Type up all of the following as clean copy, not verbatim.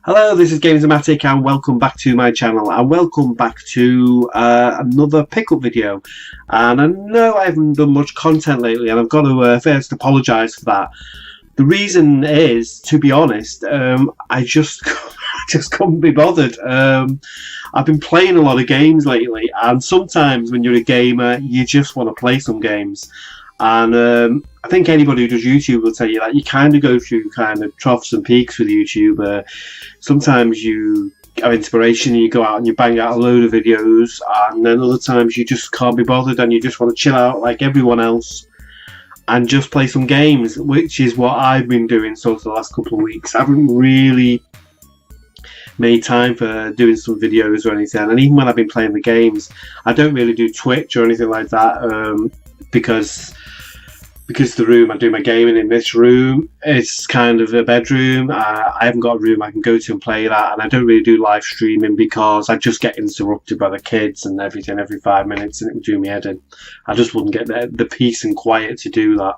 Hello, this is GAMEZOMATIK and welcome back to my channel and welcome back to another pickup video. And I know I haven't done much content lately and I've got to first apologise for that. The reason is, to be honest, I just couldn't be bothered. I've been playing a lot of games lately, and sometimes when you're a gamer you just want to play some games. And I think anybody who does YouTube will tell you that you kind of go through kind of troughs and peaks with YouTube. Sometimes you have inspiration and you go out and you bang out a load of videos, and then other times you just can't be bothered and you just want to chill out like everyone else and just play some games, which is what I've been doing sort of the last couple of weeks. I haven't really made time for doing some videos or anything, and even when I've been playing the games I don't really do Twitch or anything like that, because the room I do my gaming in, this room, it's kind of a bedroom. I haven't got a room I can go to and play that, and I don't really do live streaming because I just get interrupted by the kids and everything every 5 minutes, and it would do me head in. I just wouldn't get the peace and quiet to do that,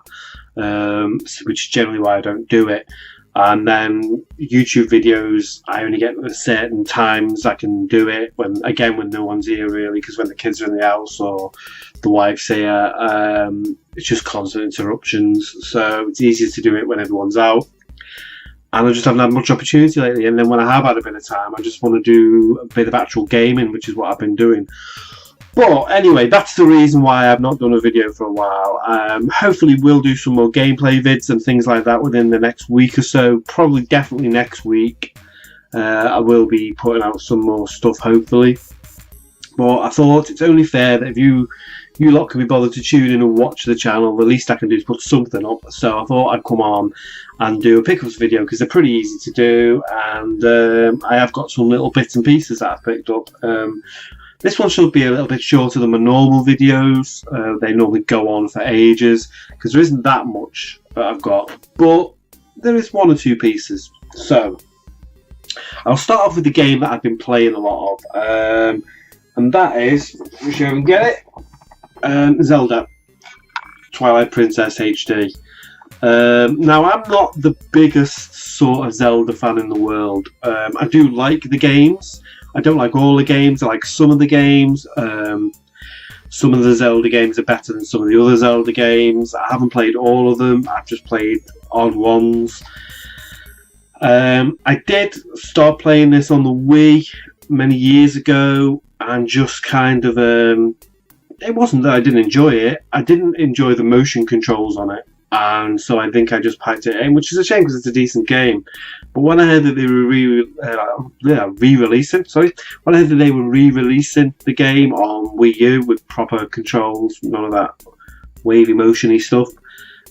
which is generally why I don't do it. And then YouTube videos, I only get at certain times I can do it, when no one's here really, because when the kids are in the house or the wife's here, it's just constant interruptions. So it's easier to do it when everyone's out. And I just haven't had much opportunity lately. And then when I have had a bit of time, I just want to do a bit of actual gaming, which is what I've been doing. But anyway, that's the reason why I've not done a video for a while. Hopefully we'll do some more gameplay vids and things like that within the next week or so. Probably definitely next week. I will be putting out some more stuff, hopefully. But I thought it's only fair that if you lot can be bothered to tune in and watch the channel, the least I can do is put something up. So I thought I'd come on and do a pickups video because they're pretty easy to do, and I have got some little bits and pieces that I've picked up. This one should be a little bit shorter than my normal videos. They normally go on for ages because there isn't that much that I've got, but there is one or two pieces. So I'll start off with the game that I've been playing a lot of, and that is, let me show you can get it, Zelda Twilight Princess HD. Now, I'm not the biggest sort of Zelda fan in the world. I do like the games. I don't like all the games. I like some of the games. Some of the Zelda games are better than some of the other Zelda games. I haven't played all of them. I've just played odd ones. I did start playing this on the Wii many years ago, and just kind of, it wasn't that I didn't enjoy it. I didn't enjoy the motion controls on it, and so I think I just packed it in, which is a shame because it's a decent game. But when I heard that they were re-releasing the game on Wii U with proper controls, none of that wavy motiony stuff,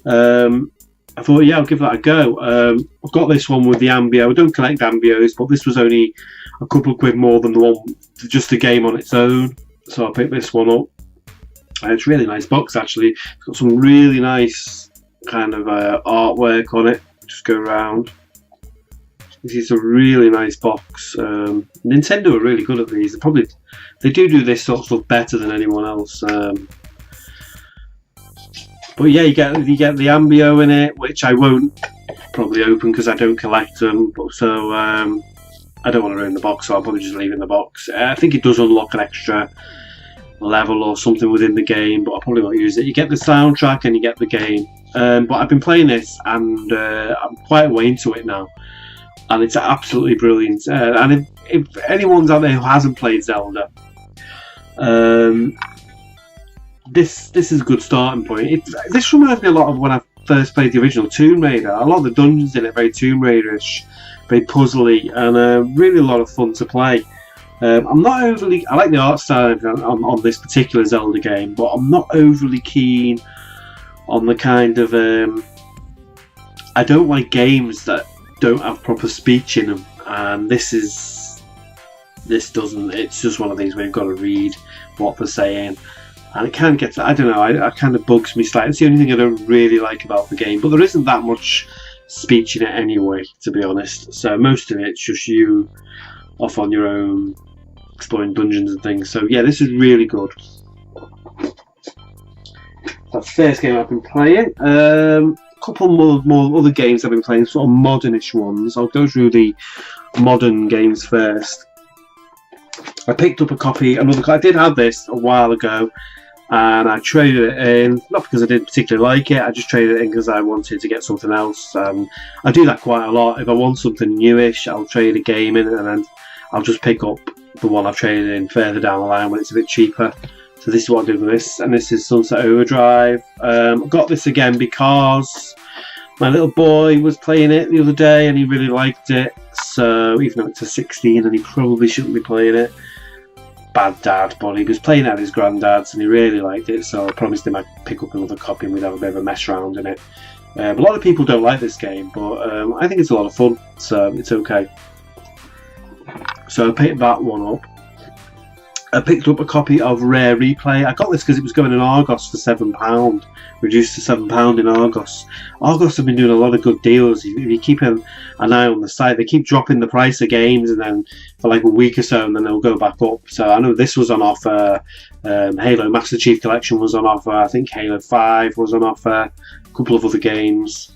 I thought, yeah, I'll give that a go. I've got this one with the Ambio. I don't collect Ambios, but this was only a couple of quid more than the one, just the game on its own. So I picked this one up. And it's a really nice box, actually. It's got some really nice kind of artwork on it. Just go around. It's a really nice box. Nintendo are really good at these. They do this sort of stuff better than anyone else. But yeah, you get the Ambio in it, which I won't probably open because I don't collect them. But so I don't want to ruin the box, so I'll probably just leave it in the box. I think it does unlock an extra level or something within the game, but I probably won't use it. You get the soundtrack and you get the game. But I've been playing this, and I'm quite way into it now, and it's absolutely brilliant. And if anyone's out there who hasn't played Zelda, this is a good starting point. This reminds me a lot of when I first played the original Tomb Raider. A lot of the dungeons in it very Tomb Raider-ish, very puzzly, and really a lot of fun to play. I'm not overly. I like the art style on this particular Zelda game, but I'm not overly keen on the kind of. I don't like games that don't have proper speech in them, and this doesn't. It's just one of these where you've got to read what they're saying, and it kind of gets. I don't know. It kind of bugs me slightly. It's the only thing I don't really like about the game, but there isn't that much speech in it anyway, to be honest. So most of it's just you off on your own, exploring dungeons and things. So yeah, this is really good. That's the first game I've been playing. A couple more other games I've been playing, sort of modernish ones. I'll go through the modern games first. I picked up a copy, I did have this a while ago, and I traded it in, not because I didn't particularly like it, I just traded it in because I wanted to get something else. I do that quite a lot. If I want something newish, I'll trade a game in, and then I'll just pick up the one I've traded in further down the line when it's a bit cheaper. So this is what I do with this, and this is Sunset Overdrive. I got this again because my little boy was playing it the other day and he really liked it. So even though it's a 16 and he probably shouldn't be playing it, bad dad, but he was playing it at his granddad's and he really liked it, so I promised him I'd pick up another copy and we'd have a bit of a mess around in it. A lot of people don't like this game, but I think it's a lot of fun, so it's okay. So I picked that one up. I picked up a copy of Rare Replay. I got this because it was going in Argos for £7, reduced to £7 in Argos. Argos have been doing a lot of good deals. If you keep an eye on the site, they keep dropping the price of games, and then for like a week or so, and then they'll go back up. So I know this was on offer. Halo Master Chief Collection was on offer. I think Halo 5 was on offer. A couple of other games.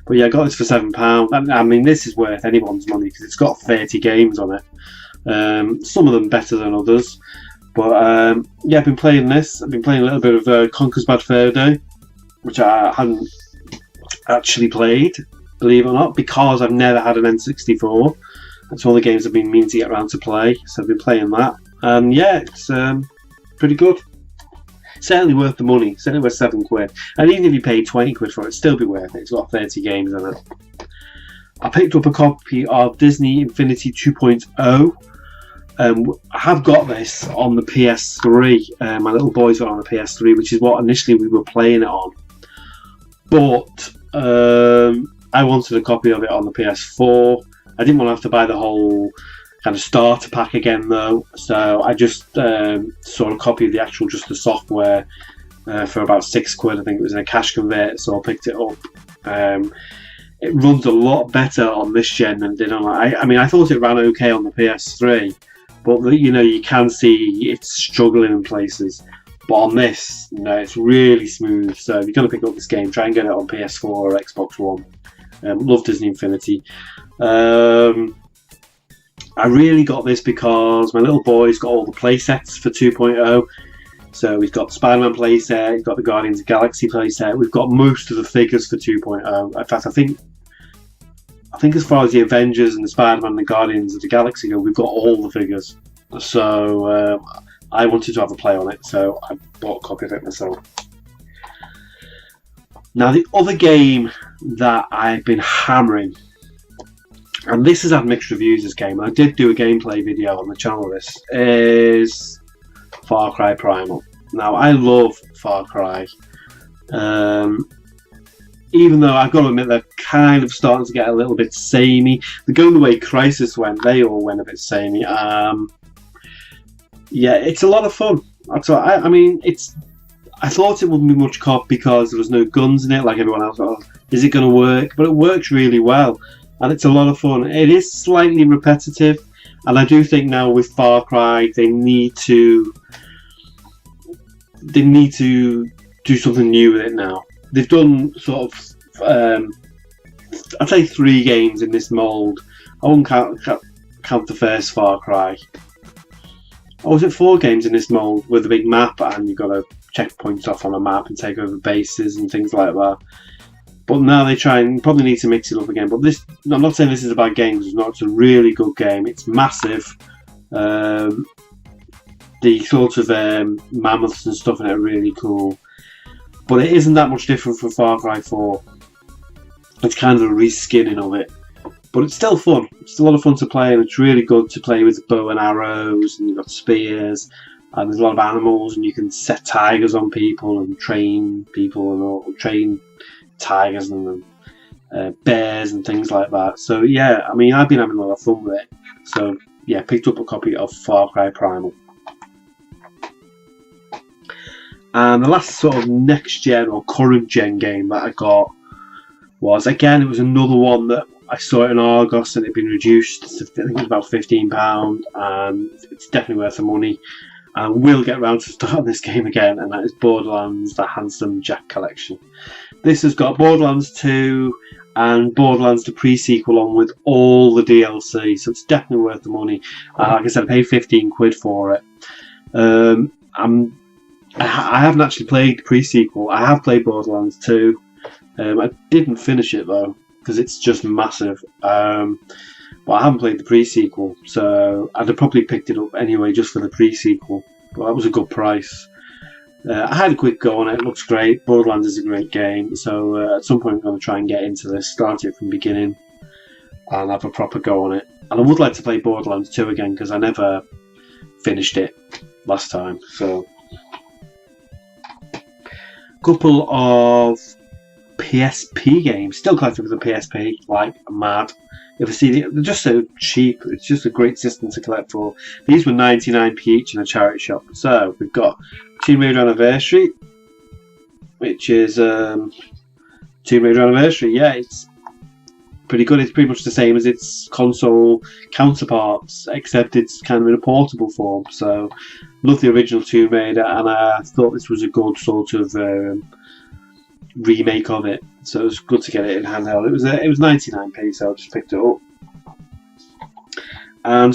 But yeah, I got this for £7. I mean, this is worth anyone's money because it's got 30 games on it. Some of them better than others. But yeah, I've been playing this. I've been playing a little bit of Conker's Bad Fur Day, which I hadn't actually played, believe it or not, because I've never had an N64. That's one of the games I've been meaning to get around to play, so I've been playing that. And yeah, it's pretty good. Certainly worth the money, certainly worth £7. And even if you paid 20 quid for it, it'd still be worth it. It's got 30 games in it. I picked up a copy of Disney Infinity 2.0. I have got this on the PS3. My little boy's got it on the PS3, which is what initially we were playing it on. But I wanted a copy of it on the PS4. I didn't want to have to buy the whole kind of starter pack again, though. So I just saw a copy of the actual, just the software for about £6. I think it was in a cash converter, so I picked it up. It runs a lot better on this gen than it did on. I mean, I thought it ran okay on the PS3. But you know, you can see it's struggling in places. But on this, no, it's really smooth. So if you're going to pick up this game, try and get it on PS4 or Xbox One. Love Disney Infinity. I really got this because my little boy's got all the playsets for 2.0. So we've got the Spider-Man playset, we've got the Guardians of the Galaxy playset, we've got most of the figures for 2.0. In fact, I think as far as the Avengers and the Spider-Man and the Guardians of the Galaxy go, we've got all the figures. So I wanted to have a play on it, so I bought a copy of it myself. Now the other game that I've been hammering, and this has had mixed reviews, this game, and I did do a gameplay video on the channel, this is Far Cry Primal. Now I love Far Cry. Even though I've got to admit they're kind of starting to get a little bit samey. They're going the way Crysis went. They all went a bit samey. Yeah, it's a lot of fun. I mean, I thought it wouldn't be much cop because there was no guns in it like everyone else. Oh, is it going to work? But it works really well. And it's a lot of fun. It is slightly repetitive. And I do think now with Far Cry, they need to do something new with it now. They've done sort of, I'd say 3 games in this mould. I won't count the first Far Cry. Or was it 4 games in this mould with a big map and you've got to check points off on a map and take over bases and things like that. But now they try and probably need to mix it up again. But this, I'm not saying this is a bad game, it's not. It's a really good game. It's massive. The sort of mammoths and stuff in it are really cool. But it isn't that much different from Far Cry 4. It's kind of a reskinning of it. But it's still fun. It's a lot of fun to play, and it's really good to play with bow and arrows, and you've got spears, and there's a lot of animals, and you can set tigers on people and train people, or train tigers and bears and things like that. So yeah, I mean, I've been having a lot of fun with it. So yeah, picked up a copy of Far Cry Primal. And the last sort of next gen or current gen game that I got was, again, it was another one that I saw it in Argos and it had been reduced to, I think it was about £15, and it's definitely worth the money. And we'll get around to starting this game again, and that is Borderlands: The Handsome Jack Collection. This has got Borderlands 2 and Borderlands the pre-sequel on with all the DLC, so it's definitely worth the money. Like I said, I paid 15 quid for it. I haven't actually played the pre-sequel. I have played Borderlands 2. I didn't finish it though, because it's just massive. But I haven't played the pre-sequel, so I'd have probably picked it up anyway just for the pre-sequel. But that was a good price. I had a quick go on it. It looks great. Borderlands is a great game, so at some point I'm going to try and get into this, start it from the beginning, and have a proper go on it. And I would like to play Borderlands 2 again, because I never finished it last time. So, couple of PSP games. Still collecting for the PSP, like mad. If I see they're just so cheap. It's just a great system to collect for. These were 99p each in a charity shop. So we've got Tomb Raider Anniversary, which is Tomb Raider Anniversary. Yeah, it's pretty good. It's pretty much the same as its console counterparts, except it's kind of in a portable form. So love the original Tomb Raider, and I thought this was a good sort of remake of it, so it was good to get it in handheld. It was 99p, so I just picked it up. And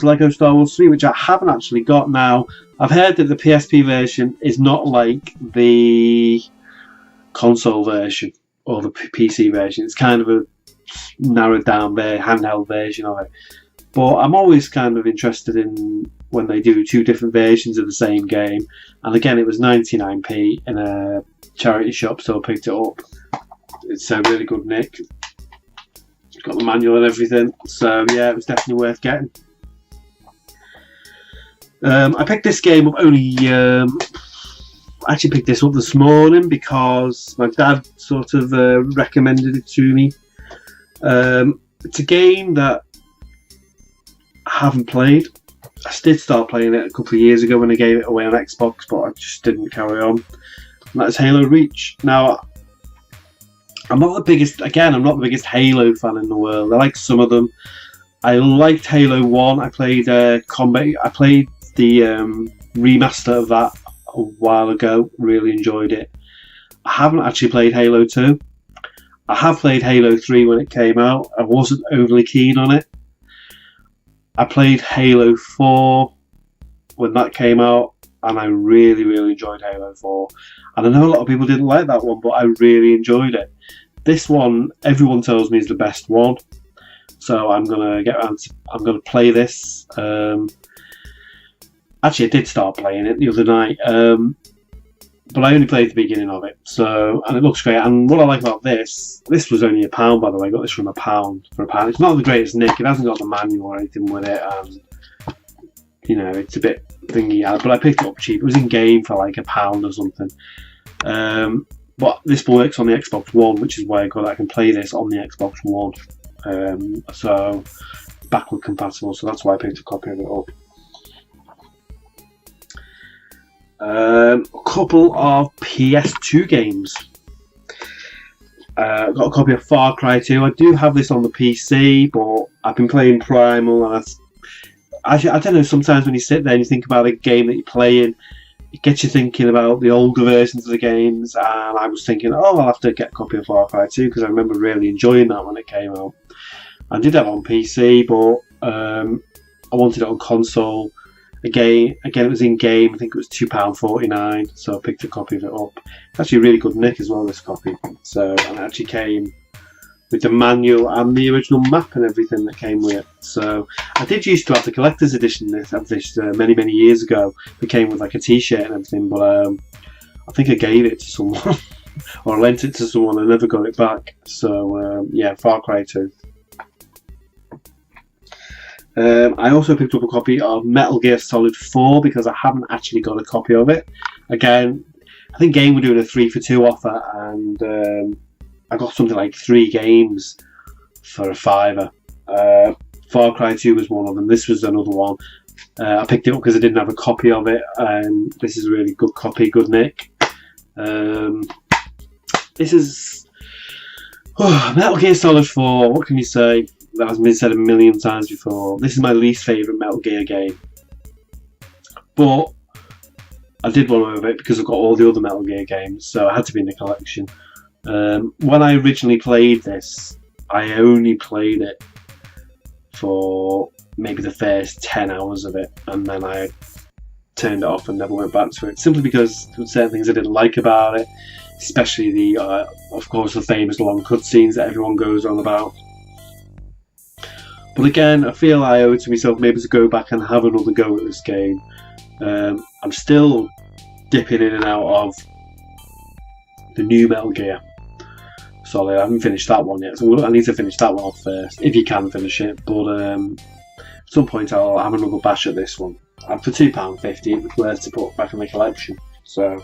Lego Star Wars 3, which I haven't actually got now. I've heard that the PSP version is not like the console version or the PC version. It's kind of a narrowed down handheld version of it. But I'm always kind of interested in when they do two different versions of the same game. And again, it was 99p in a charity shop, so I picked it up. It's a really good nick. It's got the manual and everything, so yeah, it was definitely worth getting. I picked this game up only. I actually picked this up this morning because my dad sort of recommended it to me. It's a game that I haven't played. I did start playing it a couple of years ago when I gave it away on Xbox, but I just didn't carry on. And that's Halo Reach. Now, I'm not the biggest Halo fan in the world. I like some of them. I liked Halo 1. I played Combat. I played the remaster of that a while ago. Really enjoyed it. I haven't actually played Halo 2. I have played Halo 3 when it came out. I wasn't overly keen on it. I played Halo 4 when that came out, and I really, really enjoyed Halo 4. And I know a lot of people didn't like that one, but I really enjoyed it. This one, everyone tells me is the best one. So I'm gonna I'm gonna play this. Actually, I did start playing it the other night, but I only played the beginning of it. So, and it looks great. And what I like about this was only £1, by the way. I got this from £1 for £1. It's not the greatest nick. It hasn't got the manual or anything with it, and you know, it's a bit thingy. But I picked it up cheap. It was in game for like £1 or something. But this works on the Xbox One, which is why I can play this on the Xbox One. So backward compatible. So that's why I picked a copy of it up. A couple of PS2 games. Got a copy of Far Cry 2. I do have this on the PC, but I've been playing Primal, and I don't know, sometimes when you sit there and you think about a game that you're playing, it gets you thinking about the older versions of the games, and I was thinking, oh, I'll have to get a copy of Far Cry 2, because I remember really enjoying that when it came out. I did have it on PC, but I wanted it on console. Again, it was in game. I think it was £2.49, so I picked a copy of it up. It's actually a really good nick as well, this copy. So, and it actually came with the manual and the original map and everything that came with it. So, I did used to have the collector's edition of this many, many years ago. It came with like a t-shirt and everything, but I think I gave it to someone or lent it to someone. I never got it back. So, yeah, Far Cry 2. I also picked up a copy of Metal Gear Solid 4 because I haven't actually got a copy of it. Again, I think Game were doing a 3 for 2 offer, and I got something like 3 games for a £5. Far Cry 2 was one of them. This was another one. I picked it up because I didn't have a copy of it, and this is a really good copy, good nick. This is Metal Gear Solid 4. What can you say? That has been said a million times before. This is my least favourite Metal Gear game. But I did want to have it because I've got all the other Metal Gear games, so it had to be in the collection. When I originally played this, I only played it for maybe the first 10 hours of it, and then I turned it off and never went back to it, simply because there were certain things I didn't like about it, especially the, of course, the famous long cutscenes that everyone goes on about. But again, I feel I owe it to myself maybe to go back and have another go at this game. I'm still dipping in and out of the new Metal Gear Solid. I haven't finished that one yet, so I need to finish that one off first, if you can finish it. But at some point I'll have another bash at this one. And for £2.50 it was worth to put back in the collection. So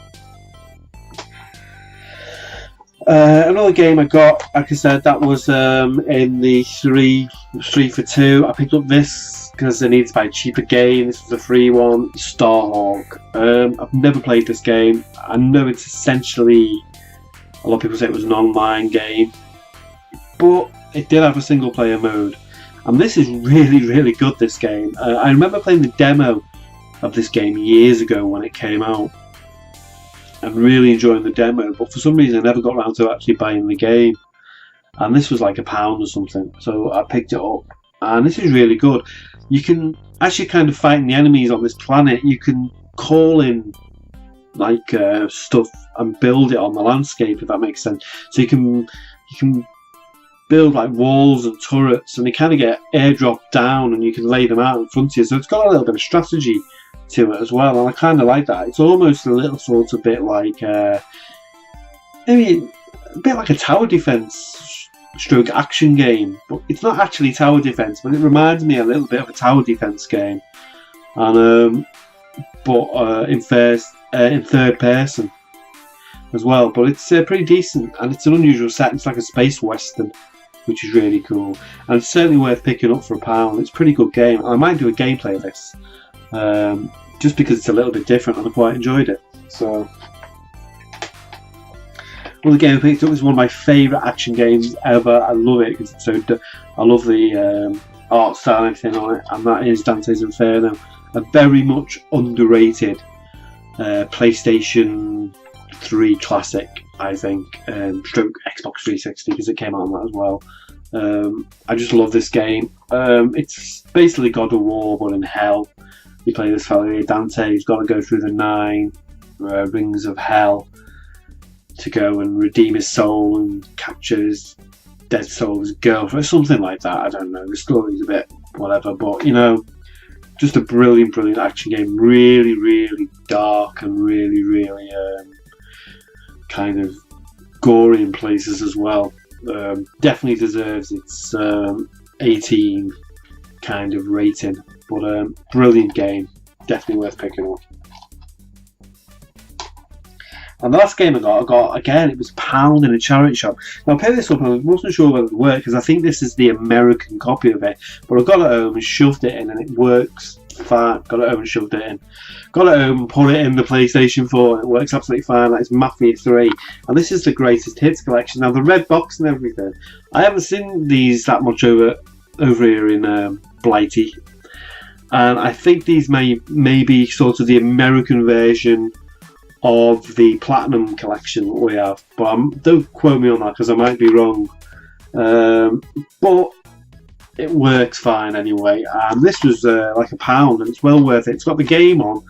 another game I got, like I said, that was in the 3 for 2. I picked up this because I needed to buy a cheaper game. This was a free one, Starhawk. I've never played this game. I know it's essentially, a lot of people say it was an online game, but it did have a single player mode. And this is really, really good, this game. I remember playing the demo of this game years ago when it came out, and really enjoying the demo, but for some reason I never got around to actually buying the game. And this was like £1 or something, so I picked it up, and this is really good. You can actually kind of fight the enemies on this planet. You can call in like stuff and build it on the landscape, if that makes sense. So you can build like walls and turrets, and they kind of get airdropped down, and you can lay them out in front of you. So it's got a little bit of strategy to it as well, and I kind of like that. It's almost a little sort of bit like maybe a bit like a tower defense stroke action game, but it's not actually tower defense, but it reminds me a little bit of a tower defense game, and but in third person as well. But it's pretty decent, and it's an unusual set. It's like a space western, which is really cool, and it's certainly worth picking up for £1. It's a pretty good game. I might do a gameplay of this, just because it's a little bit different, and I quite enjoyed it. So, another game I picked up is one of my favourite action games ever. I love it because it's so. I love the art style and everything on it, and that is Dante's Inferno, a very much underrated PlayStation 3 classic, I think, stroke Xbox 360, because it came out on that as well. I just love this game. It's basically God of War, but in hell. You play this fellow here, Dante. He's got to go through the 9 rings of hell to go and redeem his soul and capture his dead soul's girlfriend, something like that. I don't know. The story's a bit whatever, but you know, just a brilliant, brilliant action game. Really, really dark and really, really kind of gory in places as well. Definitely deserves its 18 kind of rating, but brilliant game, definitely worth picking up. And the last game I got again, it was £1 in a charity shop. Now I picked this up and I wasn't sure whether it would work, because I think this is the American copy of it, but I got it home and shoved it in, and it works fine. Got it home and shoved it in. Got it home and put it in the PlayStation 4, and it works absolutely fine. Like, it's Mafia 3, and this is the greatest hits collection. Now the red box and everything, I haven't seen these that much over here in Blighty, and I think these may be sort of the American version of the Platinum collection that we have, but don't quote me on that because I might be wrong. But it works fine anyway, and this was like £1, and it's well worth it. It's got the game on,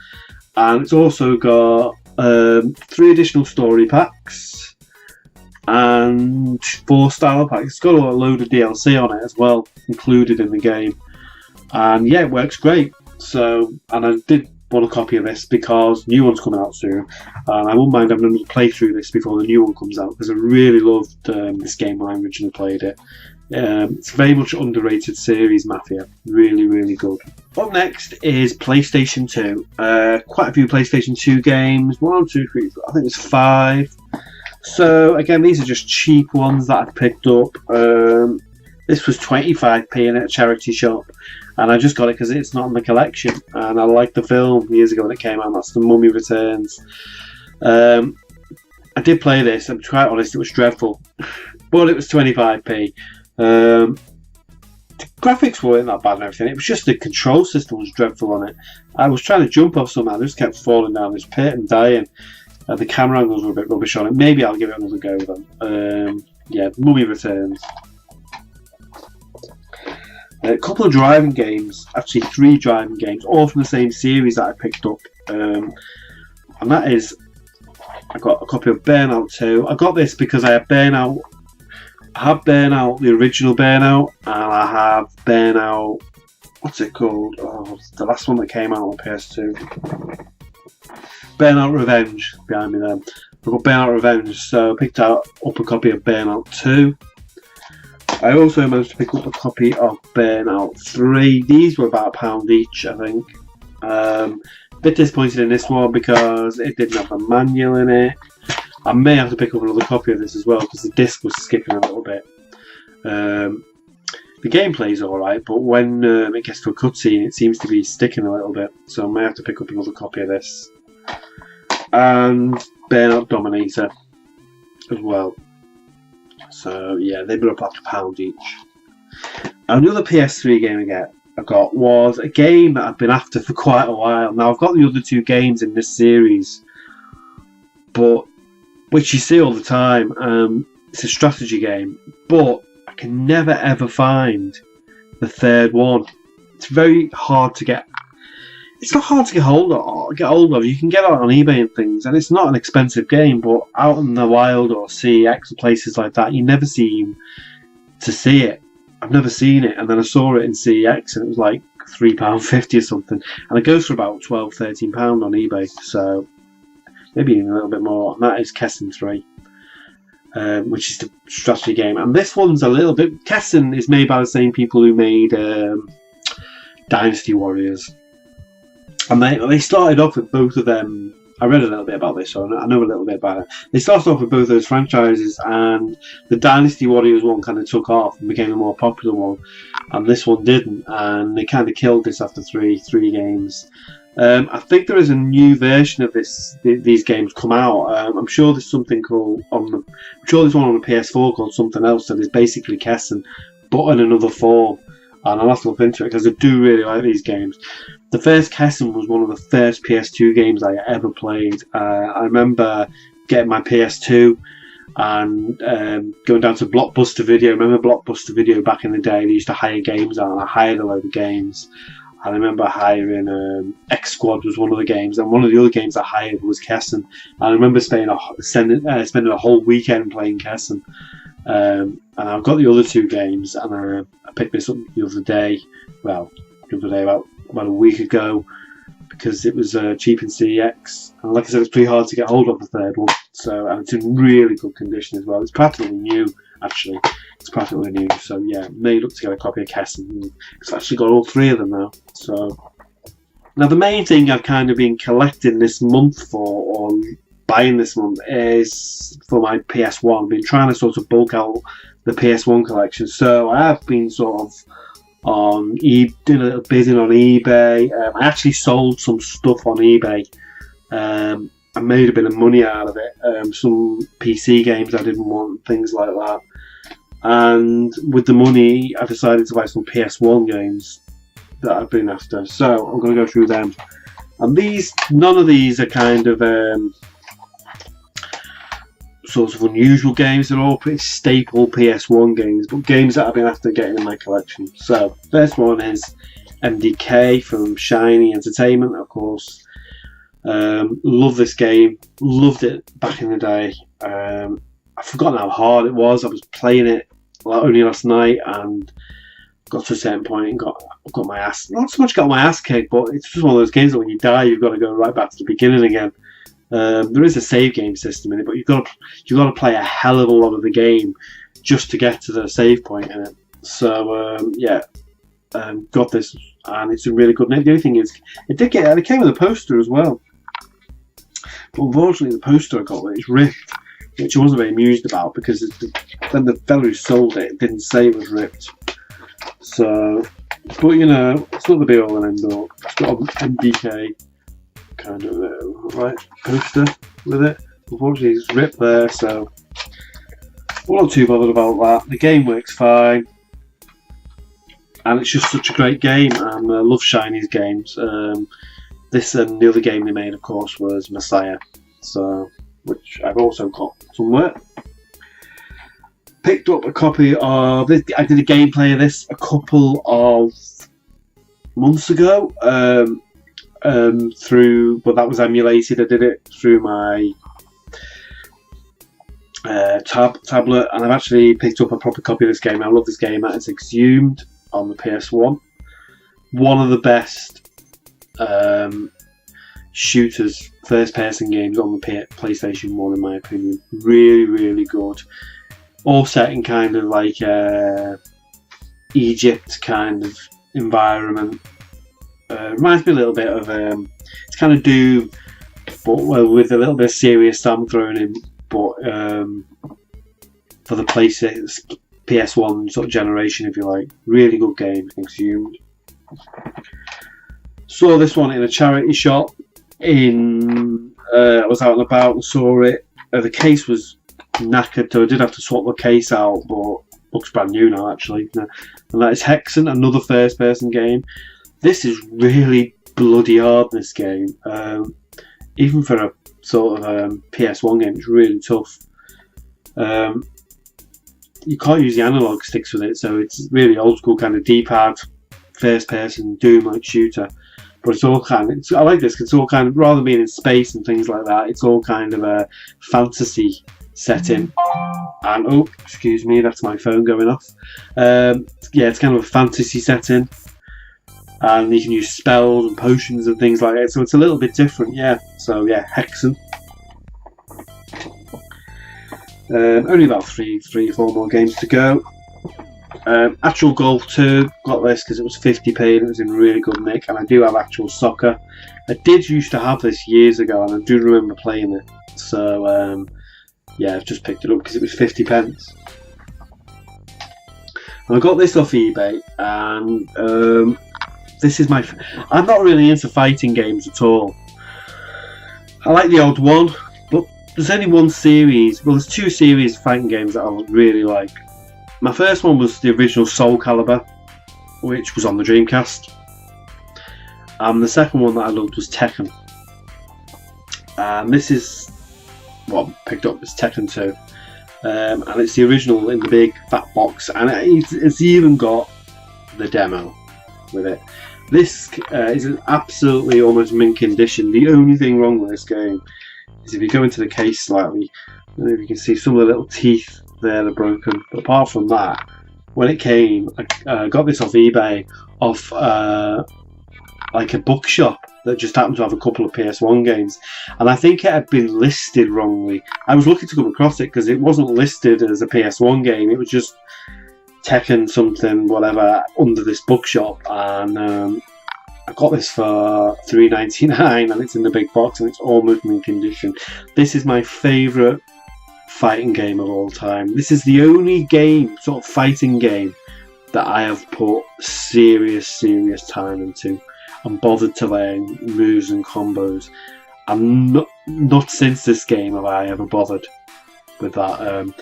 and it's also got 3 additional story packs and 4 starter packs. It's got a load of DLC on it as well, included in the game, and yeah, it works great. So, and I did want a copy of this because new one's coming out soon, and I wouldn't mind having a play through this before the new one comes out, because I really loved this game when I originally played it. It's a very much underrated series, Mafia. Really, really good. Up next is PlayStation 2. Quite a few PlayStation 2 games. 1, 2, 3, 4, I think it's 5. So again, these are just cheap ones that I picked up. This was 25p in a charity shop, and I just got it because it's not in the collection, and I liked the film years ago when it came out. That's The Mummy Returns. I did play this, and to be quite honest, it was dreadful, but it was 25p. The graphics weren't that bad and everything. It was just the control system was dreadful on it. I was trying to jump off something, I just kept falling down this pit and dying. The camera angles were a bit rubbish on it. Maybe I'll give it another go then. Yeah, Mummy Returns. A couple of driving games, actually 3 driving games, all from the same series that I picked up. And that is, I got a copy of Burnout 2. I got this because I had Burnout. I have Burnout, the original Burnout, and I have Burnout, what's it called? Oh, it's the last one that came out on PS2. Burnout Revenge, behind me there. I got Burnout Revenge, so I picked up a copy of Burnout 2. I also managed to pick up a copy of Burnout 3. These were about £1 each, I think. A bit disappointed in this one because it didn't have a manual in it. I may have to pick up another copy of this as well because the disc was skipping a little bit. The gameplay is alright, but when it gets to a cutscene, it seems to be sticking a little bit. So I may have to pick up another copy of this. And Burnout Dominator as well. So yeah, they were about £1 each. Another PS3 game I got was a game that I've been after for quite a while. Now I've got the other 2 games in this series, but which you see all the time. It's a strategy game, but I can never ever find the 3rd one. It's very hard to get. It's not hard to get hold of. You can get it on eBay and things, and it's not an expensive game. But out in the wild or CX or places like that, you never seem to see it. I've never seen it, and then I saw it in CEX, and it was like £3.50 or something, and it goes for about £12, £13 on eBay. So maybe even a little bit more. And that is Kessen 3, which is the strategy game. And this one's a little bit. Kessen is made by the same people who made Dynasty Warriors. And they started off with both of them. I read a little bit about this, so I know a little bit about it. They started off with both those franchises, and the Dynasty Warriors one kind of took off and became a more popular one, and this one didn't, and they kind of killed this after three games. I think there is a new version of these games come out. I'm sure there's something called I'm sure there's one on the PS4 called something else that is basically Kessen, but in another form. And I'll have to look into it because I do really like these games. The first Kessen was one of the first PS2 games I ever played. I remember getting my PS2 and going down to Blockbuster Video. Remember Blockbuster Video back in the day? They used to hire games out, and I hired a load of games. I remember hiring X Squad was one of the games, and one of the other games I hired was Kessen. And I remember spending a whole weekend playing Kessen. And I've got the other 2 games, and I picked this up the other day. Well, about a week ago, because it was cheap in CEX. And like I said, it's pretty hard to get hold of the 3rd one. So, and it's in really good condition as well. It's practically new, actually. It's practically new. So yeah, may look to get a copy of Kessen. It's actually got all 3 of them now. So now the main thing I've kind of been collecting this month or buying this month is for my PS1. I've been trying to sort of bulk out the PS1 collection. So I have been sort of doing a little bidding on eBay. I actually sold some stuff on eBay. I made a bit of money out of it. Some PC games I didn't want, things like that. And with the money, I decided to buy some PS1 games that I've been after. So I'm going to go through them. And none of these are kind of sort of unusual games. They're all pretty staple PS1 games, but games that I've been after getting in my collection. So first one is MDK from Shiny Entertainment, of course. Love this game. Loved it back in the day. I've forgotten how hard it was. I was playing it only last night and got to a certain point and got my ass, not so much got my ass kicked, but it's just one of those games that when you die, you've got to go right back to the beginning again. There is a save game system in it, but you've got to play a hell of a lot of the game just to get to the save point in it. So got this, and it's a really good name. The only thing is, it came with a poster as well, but unfortunately the poster I got is ripped, which I wasn't very amused about because when the fellow who sold it didn't say it was ripped. So, but you know, it's not the be all and end all. It's got an MDK kind of right poster with it. Unfortunately, it's ripped there, so I'm not too bothered about that. The game works fine, and it's just such a great game. And I love Shiny's games. This and the other game they made, of course, was Messiah. so which I've also got somewhere. Picked up a copy of this. I did a gameplay of this a couple of months ago through, but that was emulated. I did it through my tablet, and I've actually picked up a proper copy of this game. I love this game. It's Exhumed on the PS1. One of the best shooters, first-person games on the PlayStation 1, in my opinion. Really, really good. All set in kind of like Egypt kind of environment. Reminds me a little bit of it's kind of Doom, but with a little bit of serious sound thrown in. But for the PS1 sort of generation, if you like, really good game. Exhumed. Saw this one in a charity shop. I was out and about and saw it. The case was knackered, so I did have to swap the case out, but looks brand new now actually. And that is Hexen, another first-person game. This is really bloody hard, this game. Even for a sort of PS1 game, it's really tough. You can't use the analog sticks with it, so it's really old school kind of D-pad, first-person Doom-like shooter. But it's all kind of, I like this because it's all kind of, rather than being in space and things like that, it's all kind of a fantasy setting. And oh, excuse me, that's my phone going off. Yeah, it's kind of a fantasy setting, and you can use spells and potions and things like that, so it's a little bit different. Yeah, so yeah, Hexen. Only about three or four more games to go. Actual Golf 2, got this because it was 50p and it was in really good nick, and I do have Actual Soccer. I did used to have this years ago, and I do remember playing it, so yeah, I've just picked it up because it was 50 pence. And I got this off eBay, and this is I'm not really into fighting games at all. I like the odd one, but there's only one series, well there's two series of fighting games that I really like. My first one was the original Soul Calibur, which was on the Dreamcast. And the second one that I loved was Tekken. And this is what I picked up, is Tekken 2. And it's the original in the big fat box, and it's even got the demo with it. This is an absolutely almost mint condition. The only thing wrong with this game is if you go into the case slightly, I don't know if you can see some of the little teeth there are broken, but apart from that, when it came, I got this off eBay, off like a bookshop that just happened to have a couple of PS1 games, and I think it had been listed wrongly. I was lucky to come across it because it wasn't listed as a PS1 game, it was just Tekken something whatever under this bookshop, and I got this for $3.99, and it's in the big box and it's almost mint condition. This is my favourite fighting game of all time. This is the only game, sort of fighting game, that I have put serious time into and bothered to learn moves and combos. And not since this game have I ever bothered with that.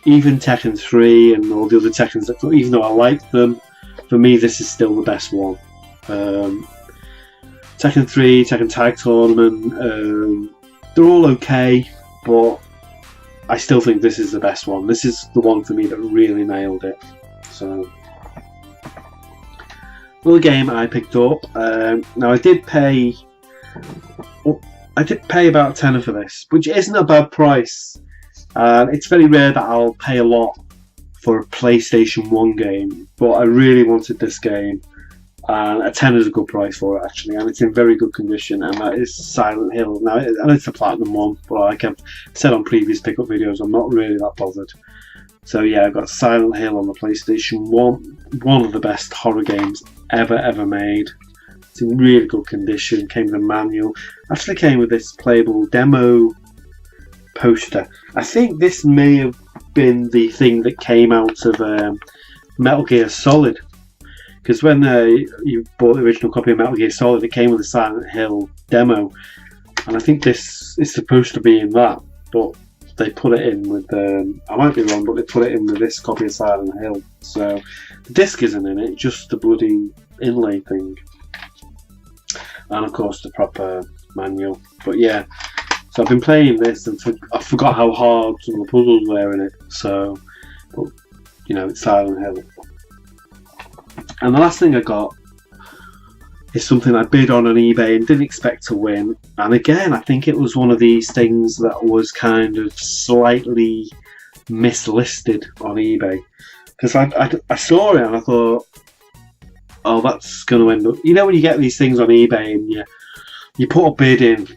Even Tekken 3 and all the other Tekkens, even though I like them, for me this is still the best one. Tekken 3, Tekken Tag Tournament, they're all okay, but I still think this is the best one. This is the one for me that really nailed it. So, another game I picked up. Now I did pay about a tenner for this, which isn't a bad price. It's very rare that I'll pay a lot for a PlayStation 1 game, but I really wanted this game, and a tenner is a good price for it actually, and it's in very good condition, and that is Silent Hill. Now, and it's a Platinum one, but like I've said on previous pickup videos, I'm not really that bothered. So yeah, I've got Silent Hill on the PlayStation 1, one of the best horror games ever made. It's in really good condition, came with a manual, actually came with this playable demo poster. I think this may have been the thing that came out of Metal Gear Solid, because when you bought the original copy of Metal Gear Solid, it came with a Silent Hill demo, and I think this is supposed to be in that, but they put it in with, I might be wrong, but they put it in with this copy of Silent Hill, so the disc isn't in it, just the bloody inlay thing, and of course the proper manual. But yeah, So I've been playing this and I forgot how hard some of the puzzles were in it. So, but, you know, it's Silent Hill. And the last thing I got is something I bid on eBay and didn't expect to win. And again, I think it was one of these things that was kind of slightly mislisted on eBay. Because I saw it and I thought, oh, that's going to end up... You know when you get these things on eBay and you put a bid in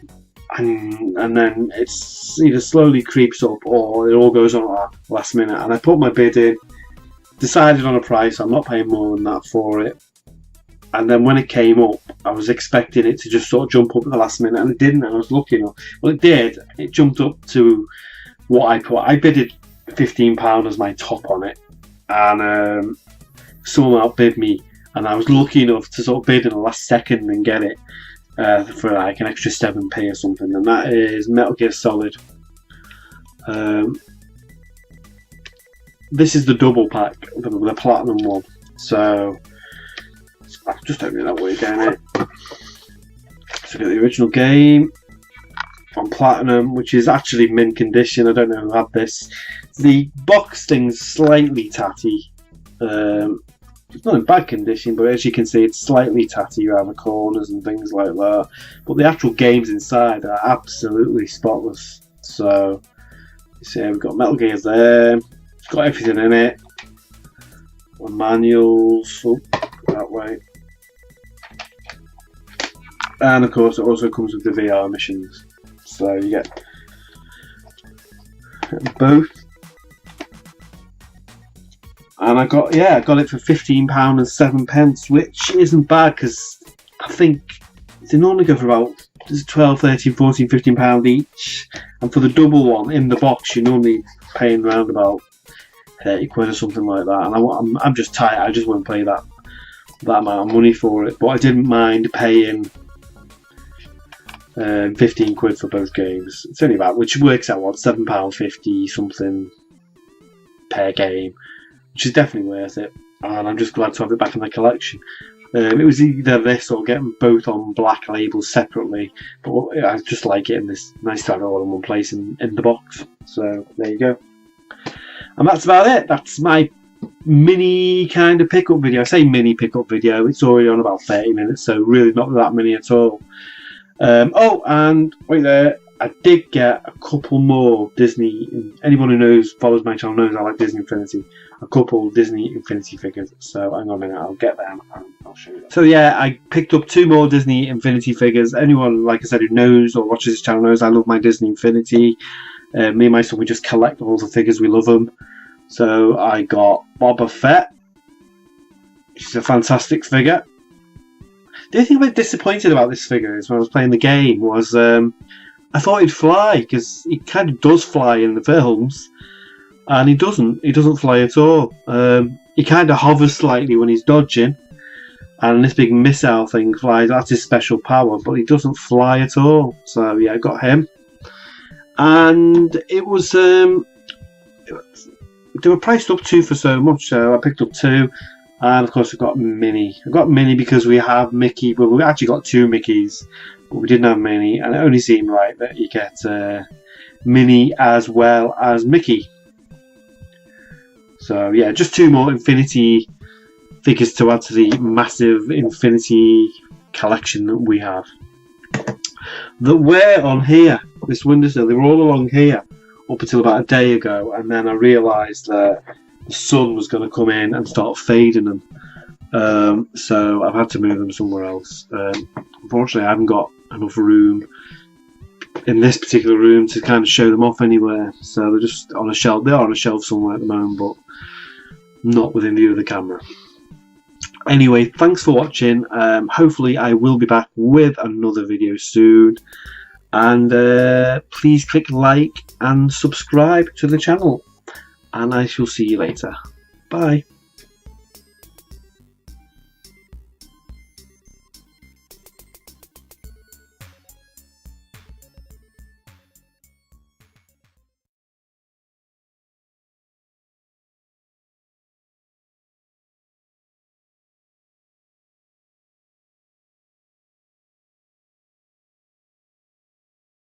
and then it's either slowly creeps up or it all goes on at the last minute. And I put my bid in, decided on a price, I'm not paying more than that for it. And then when it came up, I was expecting it to just sort of jump up at the last minute, and it didn't. And I was looking up. Well, it did. It jumped up to what I put. I bidded £15 as my top on it, and someone outbid me. And I was lucky enough to sort of bid in the last second and get it for like an extra 7p or something. And that is Metal Gear Solid. This is the double pack, the platinum one. So I'll just open it that way down it. So we got the original game on platinum, which is actually mint condition. I don't know who had this. The box thing's slightly tatty. It's not in bad condition, but as you can see, it's slightly tatty around the corners and things like that. But the actual games inside are absolutely spotless. So you see, we've got Metal Gears there. It's got everything in it. The manuals that way. And of course, it also comes with the VR missions. So you get both. And I got it for £15 and 7p, which isn't bad because I think they normally go for about 12, 13, 14, £15 each. And for the double one in the box, you're normally paying around about 30 quid or something like that. And I'm just tight. I just won't pay that amount of money for it. But I didn't mind paying 15 quid for both games. It's only about, which works out what, £7.50 something per game, which is definitely worth it. And I'm just glad to have it back in my collection. It was either this or get them both on black labels separately, but I just like it, and it's nice to have it all in one place in the box. So there you go. And that's about it. That's my mini kind of pickup video. I say mini pickup video, it's already on about 30 minutes, so really not that many at all. Oh, and wait there, I did get a couple more Disney. Anyone who follows my channel knows I like Disney Infinity. A couple Disney Infinity figures. So hang on a minute, I'll get them and I'll show you. So yeah, I picked up 2 more Disney Infinity figures. Anyone, like I said, who knows or watches this channel knows I love my Disney Infinity. Me and my son, we just collect all the figures. We love them. So I got Boba Fett. She's a fantastic figure. The only thing I was disappointed about this figure is when I was playing the game was I thought he'd fly, because he kind of does fly in the films, and he doesn't fly at all. He kind of hovers slightly when he's dodging, and this big missile thing flies. That's his special power, but he doesn't fly at all. So yeah, I got him, and it was they were priced up 2 for so much, so I picked up 2. And of course I got Minnie. I got Minnie because we have Mickey. Well, we actually got 2 Mickeys, but we didn't have Minnie, and it only seemed right that you get Minnie as well as Mickey. So yeah, just 2 more Infinity figures to add to the massive Infinity collection that we have. That were on here, this windowsill. They were all along here up until about a day ago, and then I realised that the sun was going to come in and start fading them. So I've had to move them somewhere else. Unfortunately, I haven't got enough room in this particular room to kind of show them off anywhere. So they're just on a shelf. They are on a shelf somewhere at the moment, but not within view of the camera. Anyway, thanks for watching. Hopefully I will be back with another video soon. And please click like and subscribe to the channel. And I shall see you later. Bye.